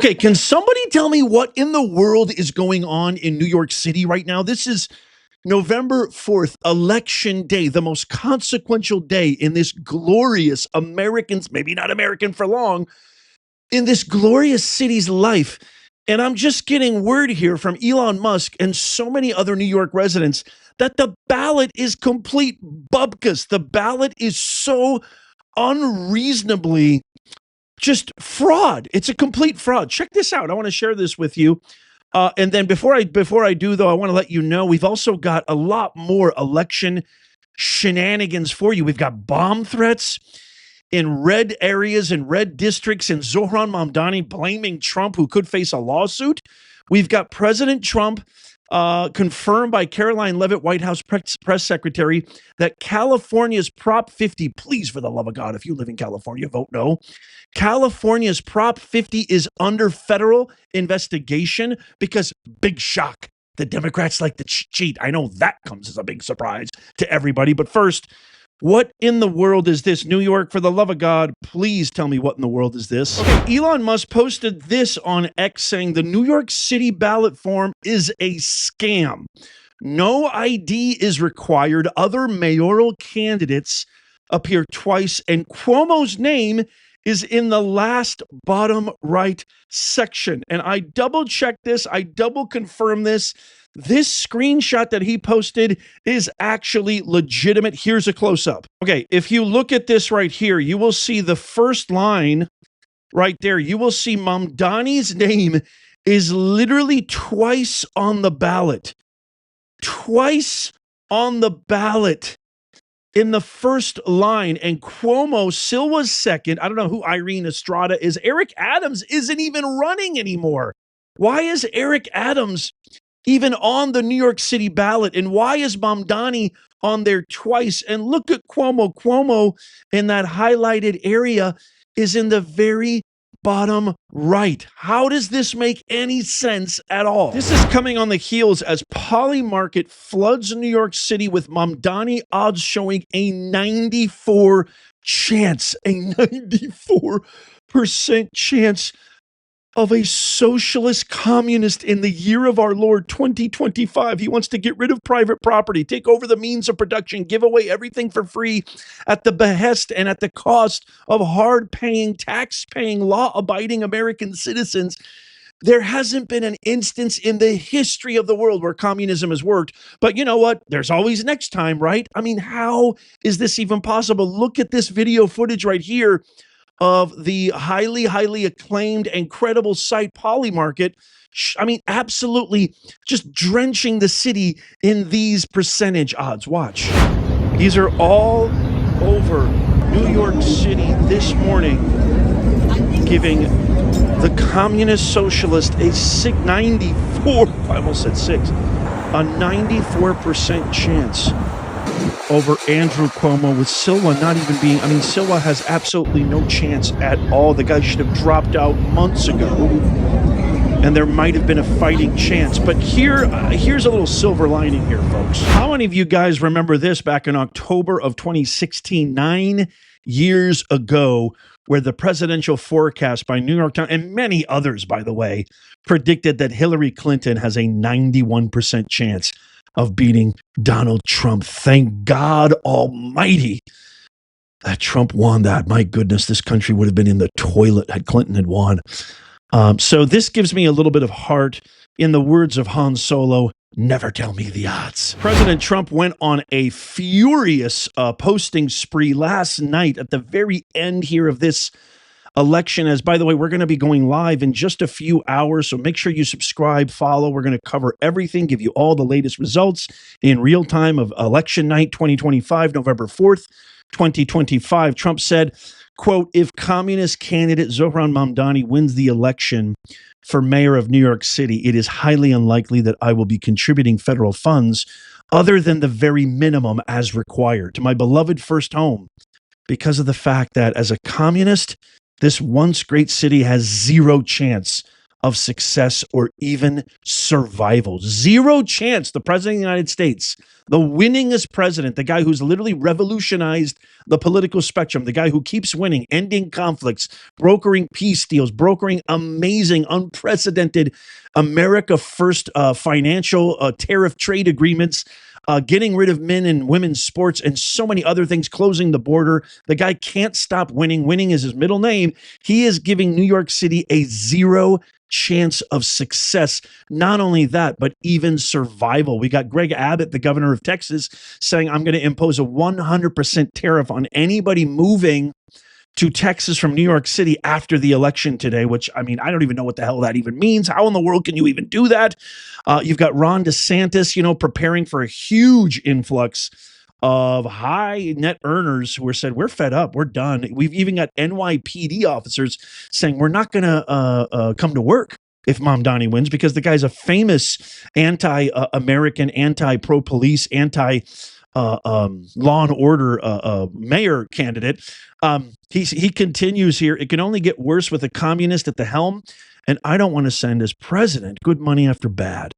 Okay, can somebody tell me what in the world is going on in New York City right now? This is November 4th, Election Day, the most consequential day in this glorious Americans, maybe not American for long, in this glorious city's life. And I'm just getting word here from Elon Musk and so many other New York residents that the ballot is complete bupkis. The ballot is so unreasonably just fraud. It's a complete fraud. Check this out. I want to share this with you. And then before I do, though, I want to let you know we've also got a lot more election shenanigans for you. We've got bomb threats in red areas and red districts, and Zohran Mamdani blaming Trump, who could face a lawsuit. We've got President Trump confirmed by Caroline Leavitt, White House press secretary, that California's Prop 50, please, for the love of God, if you live in California, vote no. California's Prop 50 is under federal investigation because, big shock, the Democrats like to cheat. I know that comes as a big surprise to everybody. But first, what in the world is this? New York, for the love of God, please tell me what in the world is this? Okay, Elon Musk posted this on X saying the New York City ballot form is a scam. No ID is required. Other mayoral candidates appear twice, and Cuomo's name is in the last bottom right section. And I double checked this. I double confirmed this. This screenshot that he posted is actually legitimate. Here's a close-up. Okay, if you look at this right here, you will see the first line right there. You will see Mamdani's name is literally twice on the ballot. Twice on the ballot in the first line. And Cuomo still was second. I don't know who Irene Estrada is. Eric Adams isn't even running anymore. Why is Eric Adams even on the New York City ballot? And why is Mamdani on there twice? And look at Cuomo. Cuomo in that highlighted area is in the very bottom right. How does this make any sense at all? This is coming on the heels as Polymarket floods New York City with Mamdani odds showing a 94% chance of a socialist communist in the year of our Lord 2025. He wants to get rid of private property, take over the means of production, give away everything for free at the behest and at the cost of hard-paying, tax-paying, law-abiding American citizens. There hasn't been an instance in the history of the world where communism has worked. But you know what? There's always next time, right? I mean, how is this even possible? Look at this video footage right here of the highly, highly acclaimed and credible site Polymarket. I mean, absolutely just drenching the city in these percentage odds. Watch. These are all over New York City this morning, giving the communist socialist a 94% chance over Andrew Cuomo, with Silva not even being, I mean, Silva has absolutely no chance at all. The guy should have dropped out months ago, and there might have been a fighting chance. But here's a little silver lining here, folks. How many of you guys remember this back in October of 2016, 9 years ago, where the presidential forecast by New York Times, and many others, by the way, predicted that Hillary Clinton has a 91% chance of beating Donald Trump? Thank God Almighty that Trump won that. My goodness, this country would have been in the toilet had Clinton had won. So this gives me a little bit of heart. In the words of Han Solo, never tell me the odds. President Trump went on a furious posting spree last night at the very end here of this election. As, by the way, we're going to be going live in just a few hours, so make sure you subscribe, follow. We're going to cover everything, give you all the latest results in real time of election night 2025, November 4th, 2025. Trump said, quote, if communist candidate Zohran Mamdani wins the election for mayor of New York City, it is highly unlikely that I will be contributing federal funds other than the very minimum as required to my beloved first home, because of the fact that as a communist, this once great city has zero chance of success or even survival. Zero chance. The president of the United States, the winningest president, the guy who's literally revolutionized the political spectrum, the guy who keeps winning, ending conflicts, brokering peace deals, brokering amazing, unprecedented America First financial tariff trade agreements, getting rid of men and women's sports and so many other things, closing the border. The guy can't stop winning. Winning is his middle name. He is giving New York City a zero chance of success. Not only that, but even survival. We got Greg Abbott, the governor of Texas, saying, I'm going to impose a 100% tariff on anybody moving to Texas from New York City after the election today, which, I mean, I don't even know what the hell that even means. How in the world can you even do that? You've got Ron DeSantis, preparing for a huge influx of high net earners who are said, we're fed up, we're done. We've even got NYPD officers saying we're not going to come to work if Mamdani wins, because the guy's a famous anti-American, anti-pro-police, law and order mayor candidate. He continues here. It can only get worse with a communist at the helm, and I don't want to send as president good money after bad.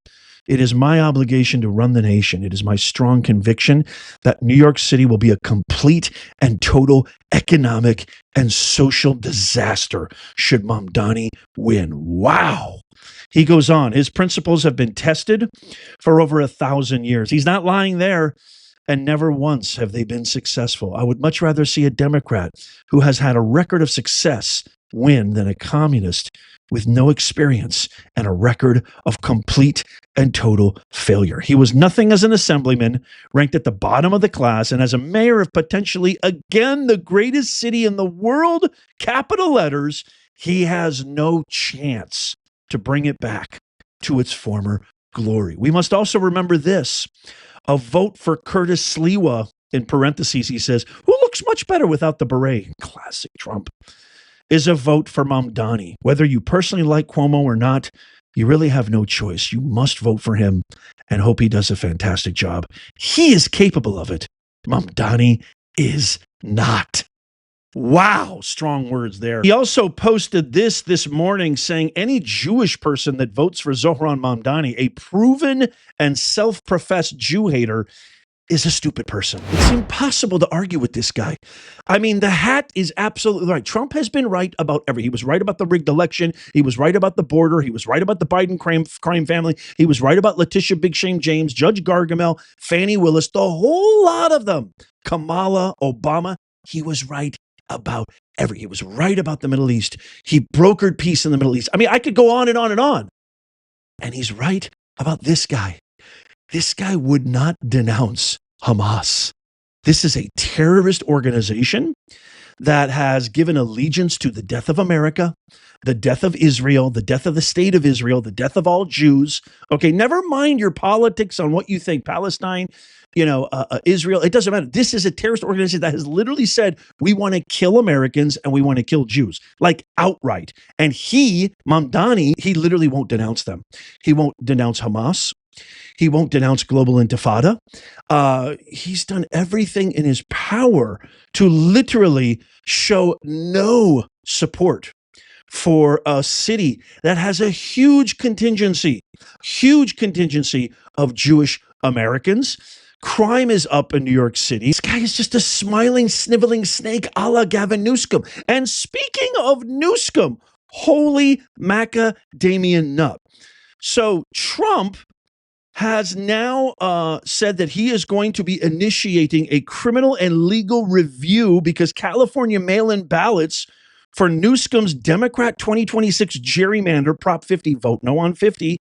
It is my obligation to run the nation. It is my strong conviction that New York City will be a complete and total economic and social disaster should Mamdani win. Wow. He goes on. His principles have been tested for over 1,000 years. He's not lying there. And never once have they been successful. I would much rather see a Democrat who has had a record of success win than a communist with no experience and a record of complete and total failure. He was nothing as an assemblyman, ranked at the bottom of the class, and as a mayor of potentially, again, the greatest city in the world, capital letters, he has no chance to bring it back to its former glory. We must also remember this. A vote for Curtis Sliwa, in parentheses, he says, who looks much better without the beret, classic Trump, is a vote for Mamdani. Whether you personally like Cuomo or not, you really have no choice. You must vote for him and hope he does a fantastic job. He is capable of it. Mamdani is not. Wow, strong words there. He also posted this morning saying any Jewish person that votes for Zohran Mamdani, a proven and self-professed Jew hater, is a stupid person. It's impossible to argue with this guy. I mean, the hat is absolutely right. Trump has been right about everything. He was right about the rigged election. He was right about the border. He was right about the Biden crime family. He was right about Letitia Big Shame James, Judge Gargamel, Fani Willis, the whole lot of them. Kamala, Obama. He was right about everything. He was right about the Middle East. He brokered peace in the Middle East. I mean, I could go on and on and on. And he's right about this guy. This guy would not denounce Hamas. This is a terrorist organization that has given allegiance to the death of America, the death of Israel, the death of the state of Israel, the death of all Jews. Okay, never mind your politics on what you think, Palestine, Israel, it doesn't matter. This is a terrorist organization that has literally said, we want to kill Americans and we want to kill Jews, like outright. And Mamdani, he literally won't denounce them. He won't denounce Hamas. He won't denounce global intifada. He's done everything in his power to literally show no support for a city that has a huge contingency of Jewish Americans. Crime is up in New York City. This guy is just a smiling, sniveling snake a la Gavin Newsom. And speaking of Newsom, holy macadamia nut. So Trump has now said that he is going to be initiating a criminal and legal review because California mail-in ballots for Newsom's Democrat 2026 gerrymander, Prop 50, vote no on 50,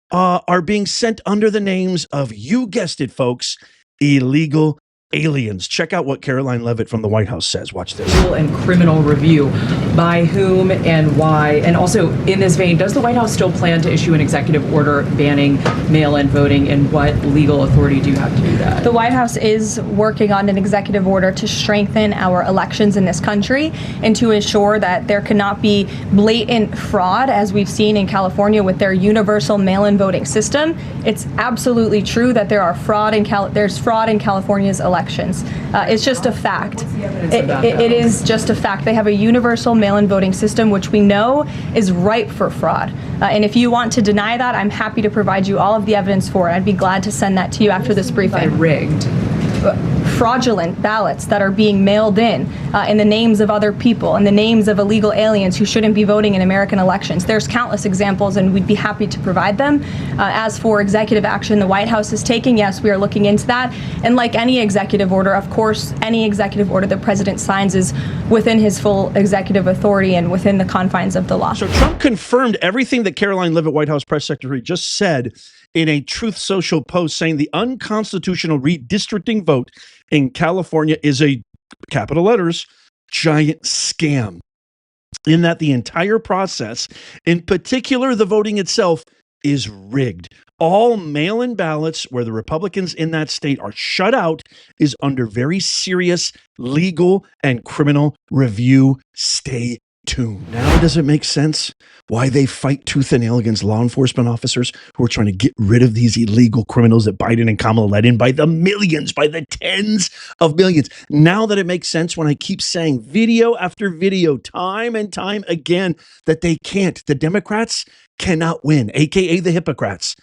are being sent under the names of, you guessed it, folks, illegal aliens. Check out what Caroline Levitt from the White House says. Watch this. And criminal review, by whom and why? And also, in this vein, does the White House still plan to issue an executive order banning mail-in voting, and what legal authority do you have to do that? The White House is working on an executive order to strengthen our elections in this country and to ensure that there cannot be blatant fraud, as we've seen in California with their universal mail-in voting system. It's absolutely true that there's fraud in California's election elections. It's just a fact. What's the evidence of that, It though? is just a fact. They have a universal mail-in voting system, which we know is ripe for fraud. And if you want to deny that, I'm happy to provide you all of the evidence for it. I'd be glad to send that to you after this By briefing. rigged. Fraudulent ballots that are being mailed in the names of other people, in the names of illegal aliens who shouldn't be voting in American elections. There's countless examples, and we'd be happy to provide them. As for executive action the White House is taking, yes, we are looking into that. And like any executive order, of course, any executive order the president signs is within his full executive authority and within the confines of the law. So Trump confirmed everything that Caroline Leavitt, White House press secretary, just said in a Truth Social post, saying the unconstitutional redistricting vote in California is a, capital letters, giant scam. In that the entire process, in particular the voting itself, is rigged. All mail-in ballots where the Republicans in that state are shut out is under very serious legal and criminal review. Stay tuned. Now does it make sense why they fight tooth and nail against law enforcement officers who are trying to get rid of these illegal criminals that Biden and Kamala let in by the millions, by the tens of millions? Now that it makes sense when I keep saying video after video, time and time again, that they can't. The Democrats cannot win, aka the hypocrites.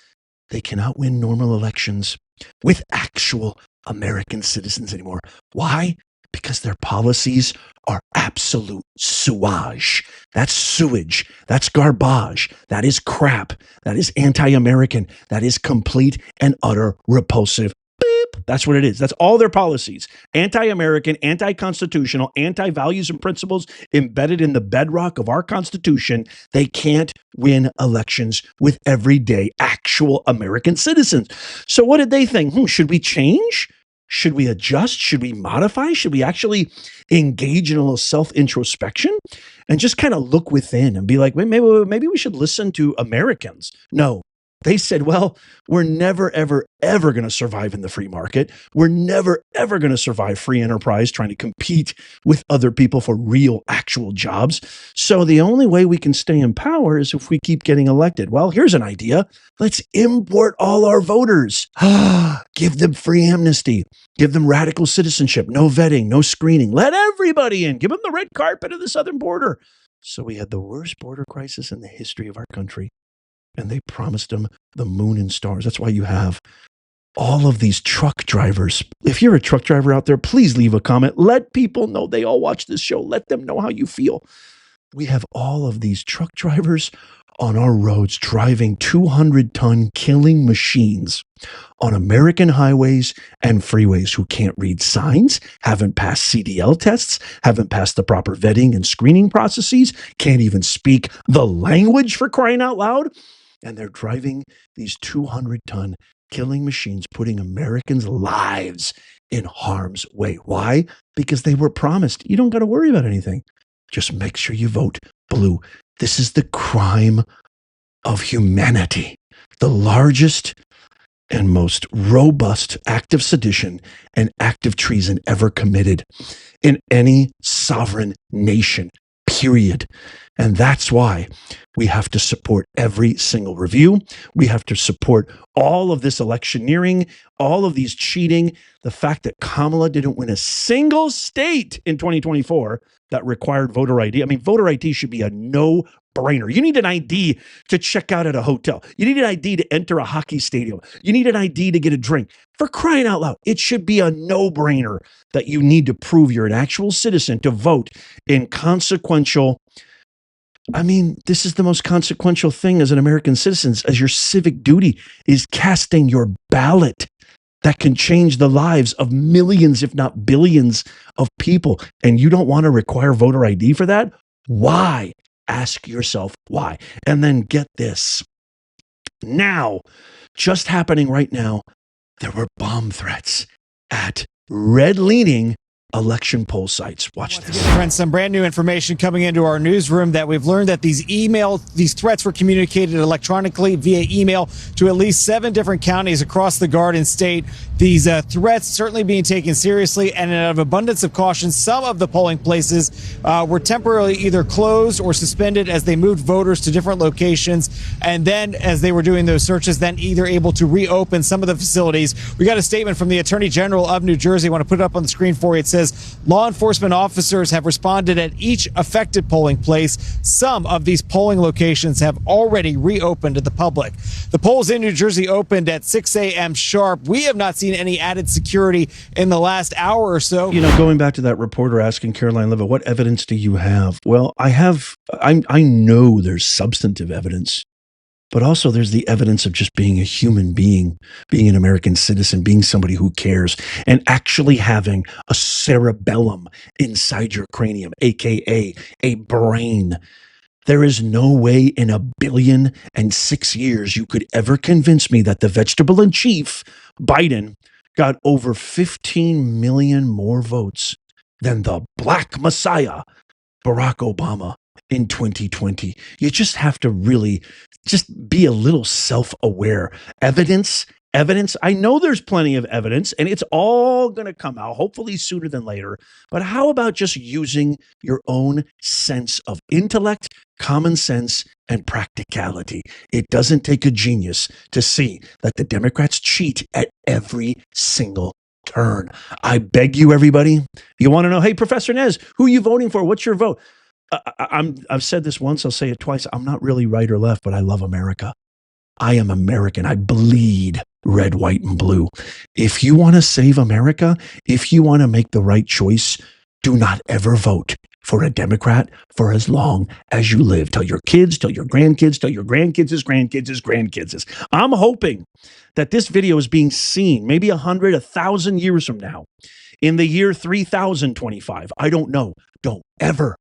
They cannot win normal elections with actual American citizens anymore. Why? Because their policies are absolute sewage. That's sewage. That's garbage. That is crap. That is anti-American. That is complete and utter repulsive. Beep. That's what it is. That's all their policies. Anti-American, anti-constitutional, anti-values and principles embedded in the bedrock of our Constitution. They can't win elections with everyday actual American citizens. So what did they think? Should we change? Should we adjust? Should we modify? Should we actually engage in a little self-introspection and just kind of look within and be like, maybe we should listen to Americans? No. They said, well, we're never, ever, ever going to survive in the free market. We're never, ever going to survive free enterprise trying to compete with other people for real, actual jobs. So the only way we can stay in power is if we keep getting elected. Well, here's an idea. Let's import all our voters. Give them free amnesty. Give them radical citizenship. No vetting, no screening. Let everybody in. Give them the red carpet of the southern border. So we had the worst border crisis in the history of our country. And they promised them the moon and stars. That's why you have all of these truck drivers. If you're a truck driver out there, please leave a comment. Let people know they all watch this show. Let them know how you feel. We have all of these truck drivers on our roads driving 200-ton killing machines on American highways and freeways who can't read signs, haven't passed CDL tests, haven't passed the proper vetting and screening processes, can't even speak the language, for crying out loud. And they're driving these 200-ton killing machines, putting Americans' lives in harm's way. Why? Because they were promised, you don't got to worry about anything. Just make sure you vote blue. This is the crime of humanity, the largest and most robust act of sedition and act of treason ever committed in any sovereign nation, period. And that's why we have to support every single review. We have to support all of this electioneering, all of these cheating, the fact that Kamala didn't win a single state in 2024 that required voter ID. I mean, voter ID should be a no-brainer. You need an ID to check out at a hotel. You need an ID to enter a hockey stadium. You need an ID to get a drink. For crying out loud, it should be a no-brainer that you need to prove you're an actual citizen to vote in consequential. I mean, this is the most consequential thing as an American citizen, as your civic duty is casting your ballot that can change the lives of millions, if not billions of people. And you don't want to require voter ID for that? Why? Ask yourself why. And then get this. Now, just happening right now, there were bomb threats at red-leaning election poll sites. Watch this. Friends, some brand new information coming into our newsroom that we've learned that these threats were communicated electronically via email to at least 7 different counties across the Garden State. These threats certainly being taken seriously, and out of abundance of caution, some of the polling places were temporarily either closed or suspended as they moved voters to different locations. And then as they were doing those searches, then either able to reopen some of the facilities. We got a statement from the Attorney General of New Jersey. I want to put it up on the screen for you. It says, law enforcement officers have responded at each affected polling place. Some of these polling locations have already reopened to the public. The polls in New Jersey opened at 6 a.m. sharp. We have not seen any added security in the last hour or so. You know, going back to that reporter asking Caroline Levitt, what evidence do you have? Well, I know there's substantive evidence, but also there's the evidence of just being a human being, being an American citizen, being somebody who cares, and actually having a cerebellum inside your cranium, aka a brain. There is no way in 1,000,000,006 years you could ever convince me that the vegetable in chief, Biden, got over 15 million more votes than the Black Messiah, Barack Obama, in 2020. You just have to really just be a little self-aware. Evidence. I know there's plenty of evidence, and it's all going to come out, hopefully sooner than later. But how about just using your own sense of intellect, common sense, and practicality? It doesn't take a genius to see that the Democrats cheat at every single turn. I beg you, everybody. You want to know, hey, Professor Nez, who are you voting for? What's your vote? I've said this once, I'll say it twice. I'm not really right or left, but I love America. I am American. I bleed red, white, and blue. If you want to save America, if you want to make the right choice, do not ever vote for a Democrat for as long as you live. Tell your kids, tell your grandkids, tell your grandkids' grandkids'. I'm hoping that this video is being seen maybe 100, 1,000 years from now, in the year 3025. I don't know. Don't ever.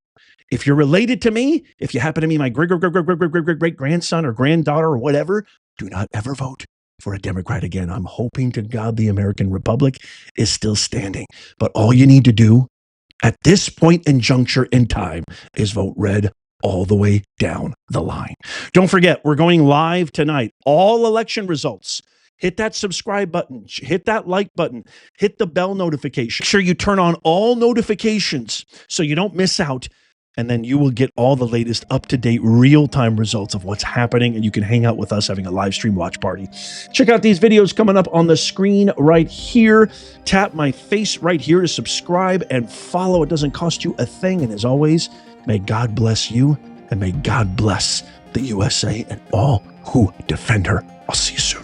If you're related to me, if you happen to be my great-grandson or granddaughter or whatever, do not ever vote for a Democrat again. I'm hoping to God the American Republic is still standing. But all you need to do at this point and juncture in time is vote red all the way down the line. Don't forget, we're going live tonight. All election results. Hit that subscribe button, hit that like button, hit the bell notification. Make sure you turn on all notifications so you don't miss out. And then you will get all the latest up-to-date real-time results of what's happening, and you can hang out with us having a live stream watch party. Check out these videos coming up on the screen right here. Tap my face right here to subscribe and follow. It doesn't cost you a thing. And as always, may God bless you, and may God bless the USA and all who defend her. I'll see you soon.